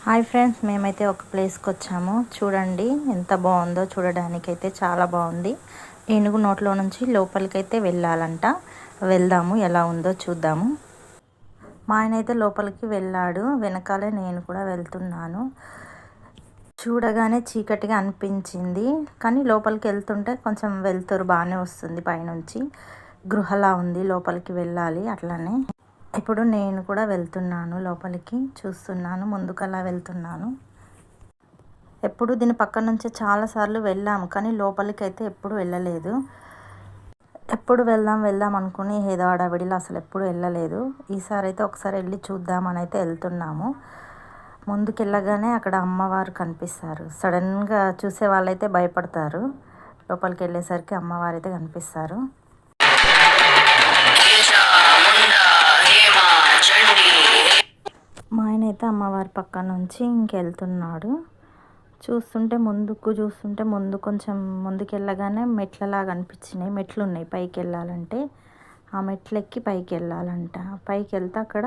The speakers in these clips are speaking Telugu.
హాయ్ ఫ్రెండ్స్, మేమైతే ఒక ప్లేస్కి వచ్చాము. చూడండి ఎంత బాగుందో. చూడడానికైతే చాలా బాగుంది. ఏనుగు నోట్లో నుంచి లోపలికైతే వెళ్ళాలంట. వెళ్దాము, ఎలా ఉందో చూద్దాము. మా ఆయన అయితే లోపలికి వెళ్ళాడు, వెనకాలే నేను కూడా వెళ్తున్నాను. చూడగానే చీకటిగా అనిపించింది, కానీ లోపలికి వెళ్తుంటే కొంచెం వెళ్తురు బాగానే వస్తుంది. పైనుంచి గృహలా ఉంది, లోపలికి వెళ్ళాలి. అట్లనే ఇప్పుడు నేను కూడా వెళ్తున్నాను లోపలికి. చూస్తున్నాను, ముందుకలా వెళ్తున్నాను. ఎప్పుడు దీని పక్క నుంచి చాలాసార్లు వెళ్ళాము, కానీ లోపలికి అయితే ఎప్పుడు వెళ్ళలేదు. ఎప్పుడు వెళ్దాం వెళ్దాం అనుకుని ఏదో హడావిడిలో అసలు ఎప్పుడు వెళ్ళలేదు. ఈసారి అయితే ఒకసారి వెళ్ళి చూద్దామని అయితే వెళ్తున్నాము. ముందుకు వెళ్ళగానే అక్కడ అమ్మవారు కనిపిస్తారు. సడన్గా చూసే వాళ్ళైతే భయపడతారు. లోపలికి వెళ్ళేసరికి అమ్మవారు అయితే కనిపిస్తారు. మా ఆయన అయితే అమ్మవారి పక్క నుంచి ఇంకెళ్తున్నాడు. చూస్తుంటే ముందు కొంచెం ముందుకు వెళ్ళగానే మెట్లలాగా అనిపించినాయి. మెట్లు ఉన్నాయి పైకి వెళ్ళాలంటే. ఆ మెట్లెక్కి పైకి వెళ్ళాలంట. పైకి వెళ్తే అక్కడ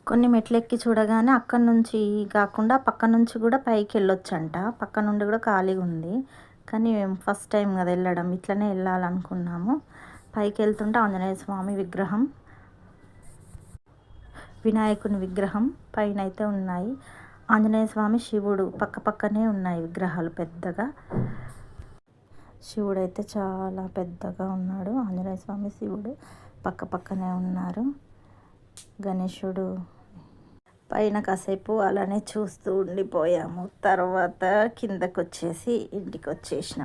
కొన్ని మెట్లెక్కి చూడగానే అక్కడి నుంచి కాకుండా పక్క నుంచి కూడా పైకి వెళ్ళొచ్చంట. పక్క నుండి కూడా ఖాళీగా ఉంది, కానీ ఫస్ట్ టైం కదా వెళ్ళడం, ఇట్లనే వెళ్ళాలనుకున్నాము. పైకి వెళ్తుంటే ఆంజనేయ స్వామి విగ్రహం, వినాయకుని విగ్రహం పైన అయితే ఉన్నాయి. ఆంజనేయ స్వామి, శివుడు పక్క పక్కనే ఉన్నాయి విగ్రహాలు పెద్దగా. శివుడు అయితే చాలా పెద్దగా ఉన్నాడు. ఆంజనేయ స్వామి, శివుడు పక్క పక్కనే ఉన్నారు. గణేశుడు పైన కాసేపు అలానే చూస్తూ ఉండిపోయాము. తర్వాత కిందకు వచ్చేసి ఇంటికి వచ్చేసినాం.